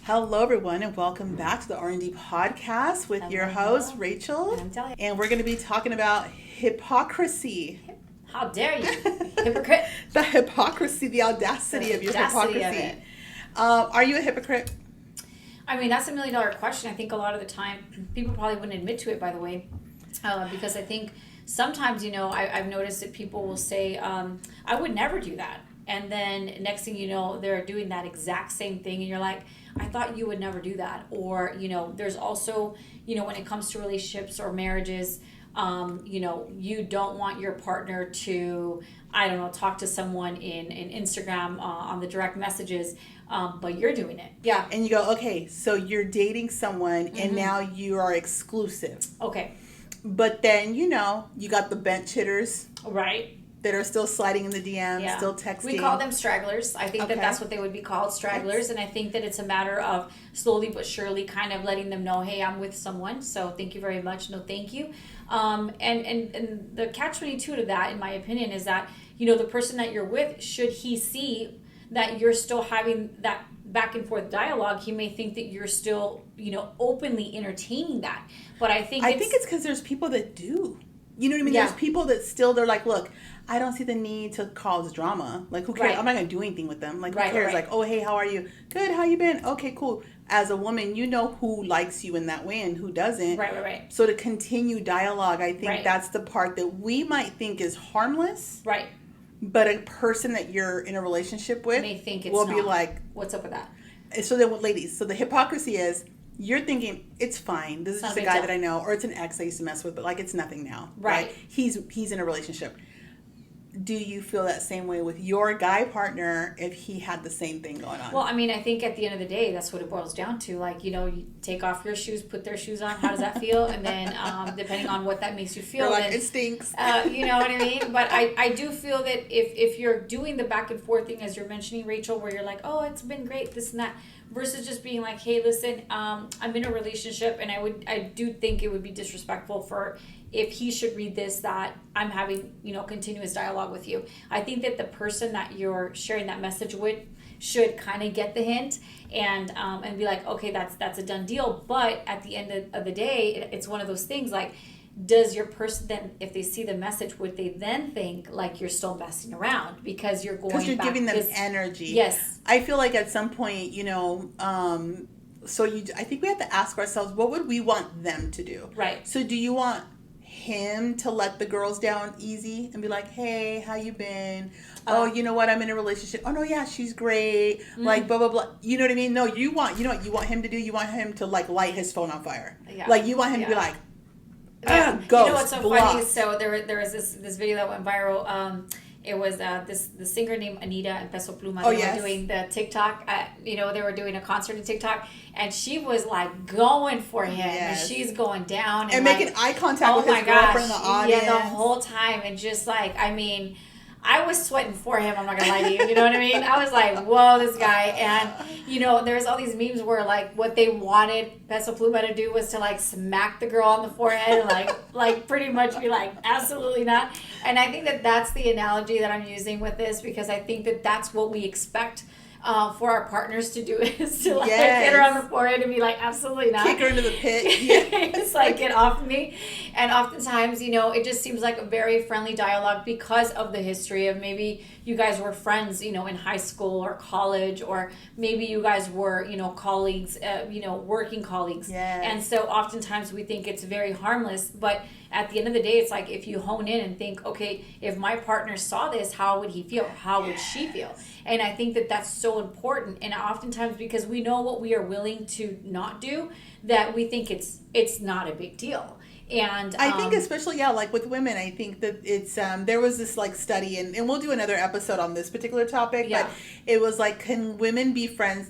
Hello, everyone, and welcome back to the R&D Podcast with your host, Rachel. I'm Delia. And we're going to be talking about hypocrisy. How dare you, hypocrite? The hypocrisy, the audacity of your hypocrisy. Of it. Are you a hypocrite? I mean, that's $1 million question. I think a lot of the time, people probably wouldn't admit to it, by the way, because I think sometimes, I've noticed that people will say, I would never do that. And then next thing you know, they're doing that exact same thing. And you're like, I thought you would never do that. Or, there's also, when it comes to relationships or marriages, you don't want your partner to, talk to someone in Instagram on the direct messages, but you're doing it. Yeah. And you go, okay, so you're dating someone and now you are exclusive. Okay. But then, you got the bench hitters. Right. That are still sliding in the DMs, still texting. We call them stragglers. I think that's what they would be called, stragglers. And I think that it's a matter of slowly but surely kind of letting them know, hey, I'm with someone, so thank you very much. No, thank you. And the catch-22 to that, in my opinion, is that, the person that you're with, should he see that you're still having that back and forth dialogue, he may think that you're still, openly entertaining that. But I think it's because there's people that do. You know what I mean? Yeah. There's people that still, they're like, look, I don't see the need to cause drama. Like, who cares? Right. I'm not going to do anything with them. Like, who Right, cares? right. Like, oh, hey, how are you? Good, how you been? Okay, cool. As a woman, you know who likes you in that way and who doesn't. Right. So to continue dialogue, I think Right. that's the part that we might think is harmless. Right. But a person that you're in a relationship with May think it's will not. be like, what's up with that? so then, ladies, so the hypocrisy is, you're thinking, it's fine. This is just a guy that I know, or it's an ex I used to mess with, but like, it's nothing now. Right. He's in a relationship. Do you feel that same way with your guy partner if he had the same thing going on? Well, I mean, I think at the end of the day, that's what it boils down to. Like, you take off your shoes, put their shoes on. How does that feel? And then depending on what that makes you feel. You're like, then, it stinks. You know what I mean? But I do feel that if you're doing the back and forth thing, as you're mentioning, Rachel, where you're like, oh, it's been great, this and that, versus just being like, hey, listen, I'm in a relationship, and I do think it would be disrespectful for if he should read this that I'm having, continuous dialogue with you. I think that the person that you're sharing that message with should kind of get the hint and be like, okay, that's a done deal. But at the end of the day, it's one of those things like, does your person then, if they see the message, would they then think like you're still messing around because you're giving them energy? Yes. I feel like at some point, I think we have to ask ourselves, what would we want them to do? Right. So do you want him to let the girls down easy and be like, hey, how you been? Oh, you know what? I'm in a relationship. Oh no, yeah, she's great. Like blah blah blah. You know what I mean? No, you know what you want him to do? You want him to like light his phone on fire. Yeah. Like you want him to be like, ghost, you know what's so blocked. funny? So there was this video that went viral. It was the singer named Anita and Peso Pluma. They were doing the TikTok. They were doing a concert in TikTok, and she was like going for him, and she's going down and making eye contact with his girlfriend in the audience. Yeah, the whole time, and just like, I mean, I was sweating for him. I'm not gonna lie to you. You know what I mean? I was like, whoa, this guy. And there's all these memes where like what they wanted Peso Pluma to do was to like smack the girl on the forehead and like pretty much be like, absolutely not. And I think that that's the analogy that I'm using with this, because I think that that's what we expect for our partners to do, is to like hit her on the forehead and be like, absolutely not. Kick her into the pit. It's like, get off of me. And oftentimes, it just seems like a very friendly dialogue because of the history of maybe you guys were friends, in high school or college, or maybe you guys were, colleagues, working colleagues. Yes. And so oftentimes we think it's very harmless, but at the end of the day, it's like, if you hone in and think, okay, if my partner saw this, how would he feel? How would she feel? And I think that that's so important. And oftentimes, because we know what we are willing to not do, that we think it's not a big deal. And I think especially, like with women, I think that it's, there was this like study, and we'll do another episode on this particular topic, but it was like, can women be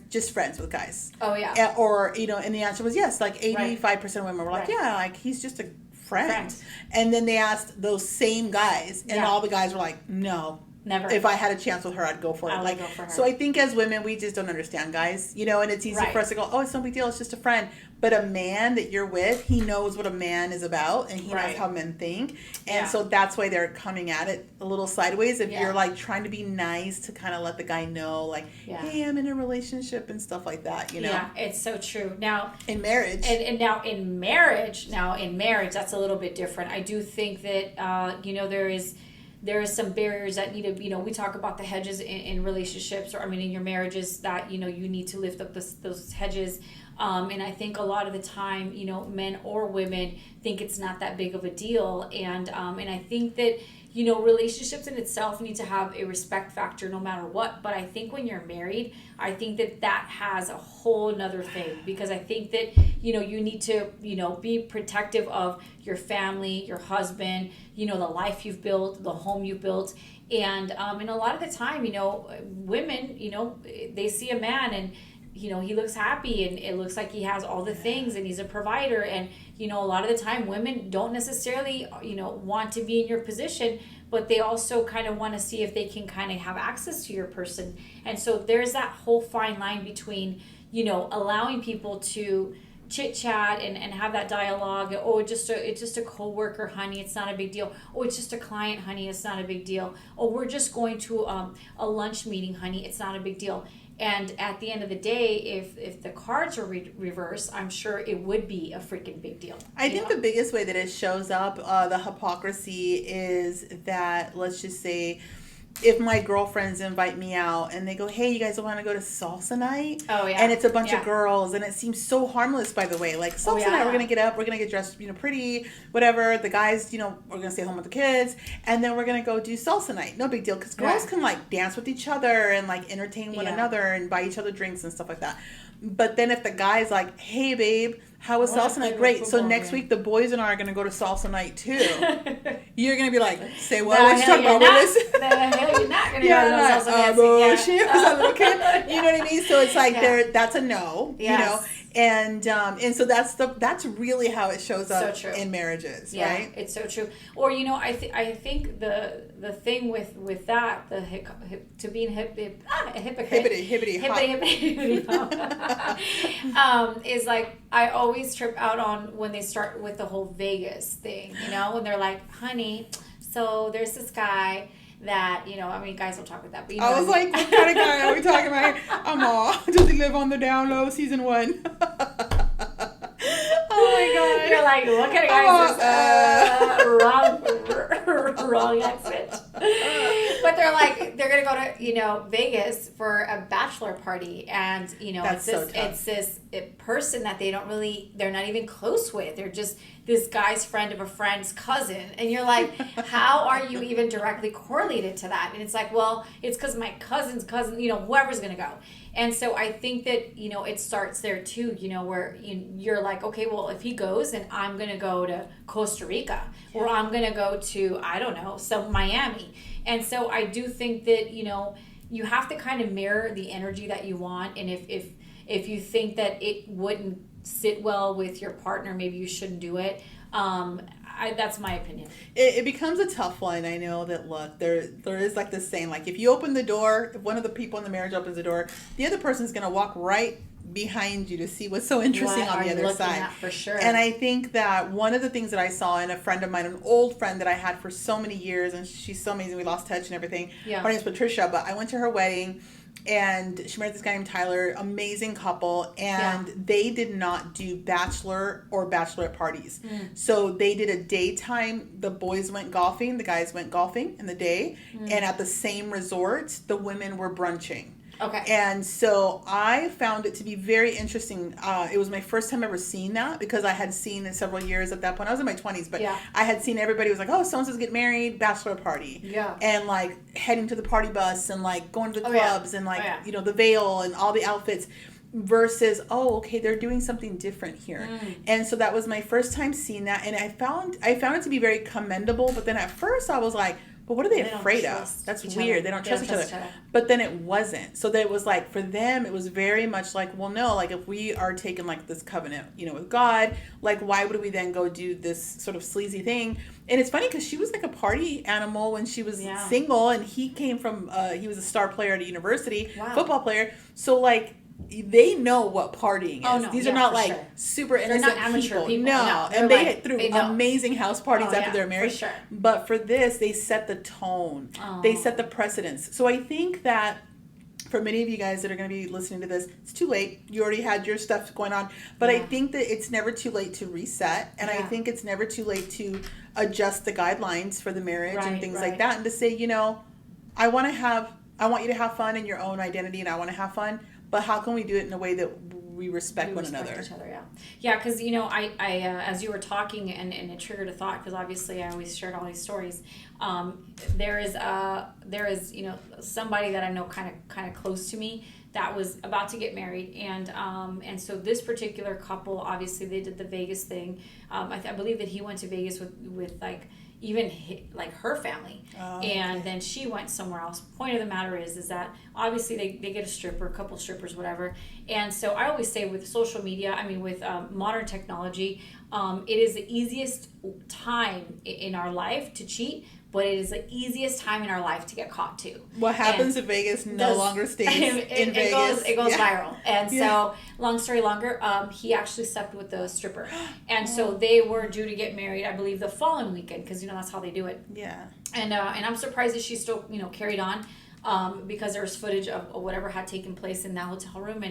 just friends with guys? Oh, yeah. Or, and the answer was yes, like 85% of women were like, yeah, like he's just a friend. And then they asked those same guys, and all the guys were like, no. Never. If I had a chance with her, I'd go for it. I would go for her. So I think as women, we just don't understand guys, you know, and it's easy for us to go, oh, it's no big deal. It's just a friend. But a man that you're with, he knows what a man is about, and he knows how men think. And so that's why they're coming at it a little sideways. If you're like trying to be nice to kind of let the guy know, like, hey, I'm in a relationship and stuff like that, you know? Yeah, it's so true. Now, in marriage. And now in marriage, that's a little bit different. I do think that, you know, there is some barriers that need to, you know, we talk about the hedges in relationships, or I mean in your marriages, that, you know, you need to lift up those hedges. And I think a lot of the time, you know, men or women think it's not that big of a deal. And I think that, you know, relationships in itself need to have a respect factor no matter what. But I think when you're married, I think that has a whole nother thing, because I think that, you know, you need to, you know, be protective of your family, your husband, you know, the life you've built, the home you built. And a lot of the time, you know, women, you know, they see a man and, you know, he looks happy and it looks like he has all the things and he's a provider. And, you know, a lot of the time women don't necessarily, you know, want to be in your position, but they also kind of want to see if they can kind of have access to your person. And so there's that whole fine line between, you know, allowing people to chit chat and have that dialogue. Oh, it's just a coworker, honey, it's not a big deal. Oh, it's just a client, honey, it's not a big deal. Oh, we're just going to a lunch meeting, honey, it's not a big deal. And at the end of the day, if the cards are reversed, I'm sure it would be a freaking big deal. I think the biggest way that it shows up, the hypocrisy, is that, let's just say, if my girlfriends invite me out and they go, hey, you guys want to go to salsa night? Oh, yeah. And it's a bunch of girls, and it seems so harmless, by the way. Like, salsa night, we're going to get up, we're going to get dressed, you know, pretty, whatever. The guys, you know, we're going to stay home with the kids, and then we're going to go do salsa night. No big deal, because girls can, like, dance with each other and, like, entertain one another and buy each other drinks and stuff like that. But then if the guy's like, hey, babe, how was salsa night? Great. So next week, the boys and I are going to go to salsa night, too. You're going to be like, say what? What you talking about? The hell you're not going to go to salsa night. She was a little kid. You know what I mean? So it's like, that's a no, you know? And so that's really how it shows up in marriages, right? It's so true. Or, you know, I think the thing with that, to being a hypocrite, is like, I always trip out on when they start with the whole Vegas thing, you know, when they're like, honey, so there's this guy that, you know, I mean, guys don't talk with that, but you know, I was like, what kind of guy are we talking about here? Does he live on the down low, season 1? Oh my God. You're like, what kind of guy is this? Wrong accent. But they're going to go to, you know, Vegas for a bachelor party. And, you know, it's this person that they're not even close with. They're just this guy's friend of a friend's cousin. And you're like, how are you even directly correlated to that? And it's like, well, it's because my cousin's cousin, you know, whoever's going to go. And so I think that, you know, it starts there too, you know, where you're like, okay, well, if he goes, then I'm going to go to Costa Rica, or I'm going to go to, I don't know, Miami. And so I do think that, you know, you have to kind of mirror the energy that you want. And if you think that it wouldn't sit well with your partner, maybe you shouldn't do it. That's my opinion. It becomes a tough one. I know that, look, there is like this saying, like, if you open the door, if one of the people in the marriage opens the door, the other person's going to walk right behind you to see what's so interesting on the other side. At, for sure. And I think that one of the things that I saw in a friend of mine, an old friend that I had for so many years, and she's so amazing, we lost touch and everything. Yeah. Her name's Patricia, but I went to her wedding, and she married this guy named Tyler, amazing couple, and they did not do bachelor or bachelorette parties. So they did a daytime, the boys went golfing, the guys went golfing in the day, and at the same resort, the women were brunching. Okay. And so I found it to be very interesting. It was my first time ever seeing that, because I had seen it several years at that point. I was in my 20s, but I had seen everybody was like, oh, so-and-so's getting married, bachelor party. Yeah. And like heading to the party bus and like going to the clubs and like, you know, the veil and all the outfits, versus, oh, okay, they're doing something different here. And so that was my first time seeing that. And I found it to be very commendable. But then at first I was like, But what are they don't afraid of? trust That's each weird. other. They don't trust each other. But then it wasn't. So that it was like, for them, it was very much like, well, no, like if we are taking like this covenant, you know, with God, like why would we then go do this sort of sleazy thing? And it's funny because she was like a party animal when she was single, and he came from, he was a star player at a university, football player. So like, they know what partying is. Oh, no. These are not like super innocent They're not amateur people. No. And they threw amazing house parties after they're married. For sure. But for this, they set the tone. Oh. They set the precedence. So I think that for many of you guys that are going to be listening to this, it's too late. You already had your stuff going on. But I think that it's never too late to reset. And I think it's never too late to adjust the guidelines for the marriage and things like that. And to say, you know, I want you to have fun in your own identity, and I want to have fun. But how can we do it in a way that we respect one another? Each other, yeah. Because you know, I as you were talking, and it triggered a thought, because obviously I always shared all these stories. There is you know, somebody that I know kind of close to me that was about to get married, and so this particular couple, obviously they did the Vegas thing. I believe that he went to Vegas with like even like her family, and then she went somewhere else. Point of the matter is that obviously they get a stripper, a couple strippers, whatever. And so I always say, with social media, I mean with modern technology, it is the easiest time in our life to cheat, but it is the easiest time in our life to get caught too. What happens in Vegas no longer stays in Vegas. It goes viral. And so, long story longer, he actually slept with the stripper. And so they were due to get married, I believe, the following weekend, because, you know, that's how they do it. Yeah. And I'm surprised that she still, you know, carried on, because there was footage of whatever had taken place in that hotel room.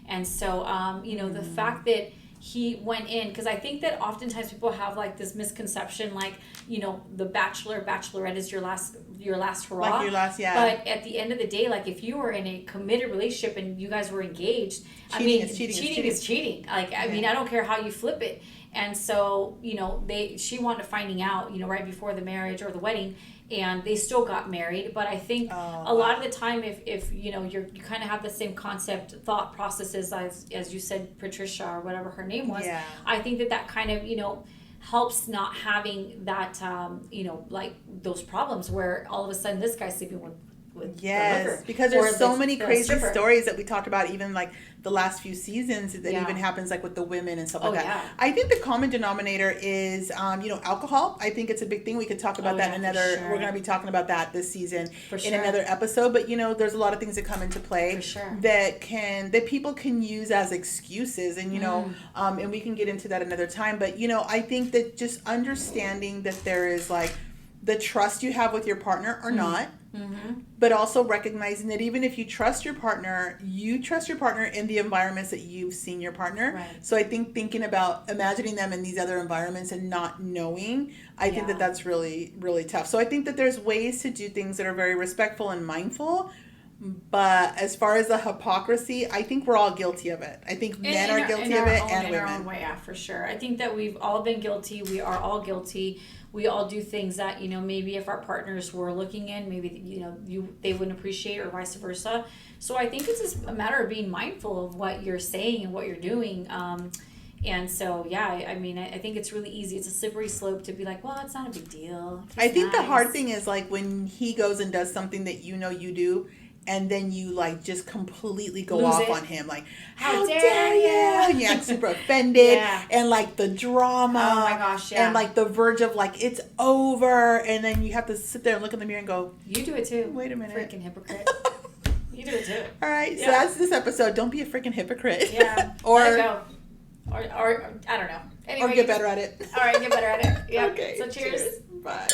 And so, you know, the fact that he went in, because I think that oftentimes people have like this misconception, like, you know, the bachelorette is your last hurrah. Like your last, But at the end of the day, like if you were in a committed relationship and you guys were engaged, cheating is cheating. Like, I mean, I don't care how you flip it. And so, you know, she wound up finding out, you know, right before the marriage or the wedding, and they still got married. But I think a lot of the time, if you know, you kind of have the same thought processes as you said, Patricia or whatever her name was. Yeah. I think that kind of, you know, helps not having that, you know, like those problems where all of a sudden this guy's sleeping with because there's so many crazy stories that we talked about, even like the last few seasons, that even happens like with the women and stuff like that. Yeah. I think the common denominator is, you know, alcohol. I think it's a big thing. We could talk about that in another. We're going to be talking about that this season in another episode. But you know, there's a lot of things that come into play that people can use as excuses, and you know, and we can get into that another time. But you know, I think that just understanding that there is like the trust you have with your partner or not. Mm-hmm. But also recognizing that even if you trust your partner in the environments that you've seen your partner. Right. So I think thinking about imagining them in these other environments and not knowing, I think that that's really, really tough. So I think that there's ways to do things that are very respectful and mindful. But as far as the hypocrisy, I think we're all guilty of it. I think men are guilty of it, and women. In our own way, yeah, for sure. I think that we've all been guilty. We are all guilty. We all do things that, you know, maybe if our partners were looking in, maybe, you know, they wouldn't appreciate, or vice versa. So I think it's just a matter of being mindful of what you're saying and what you're doing. And so, yeah, I mean, I think it's really easy. It's a slippery slope to be like, well, it's not a big deal. I think the hard thing is like when he goes and does something that you know you do, and then you like just completely go off on him, like, how dare you? And you act super offended, and like the drama, oh my gosh, and like the verge of like it's over, and then you have to sit there and look in the mirror and go, you do it too. Wait a minute, freaking hypocrite. You do it too. All right, so that's this episode. Don't be a freaking hypocrite. Yeah, or let it go. Or I don't know. Anyway, or get better at it. All right, get better at it. Yeah. Okay. So cheers. Bye.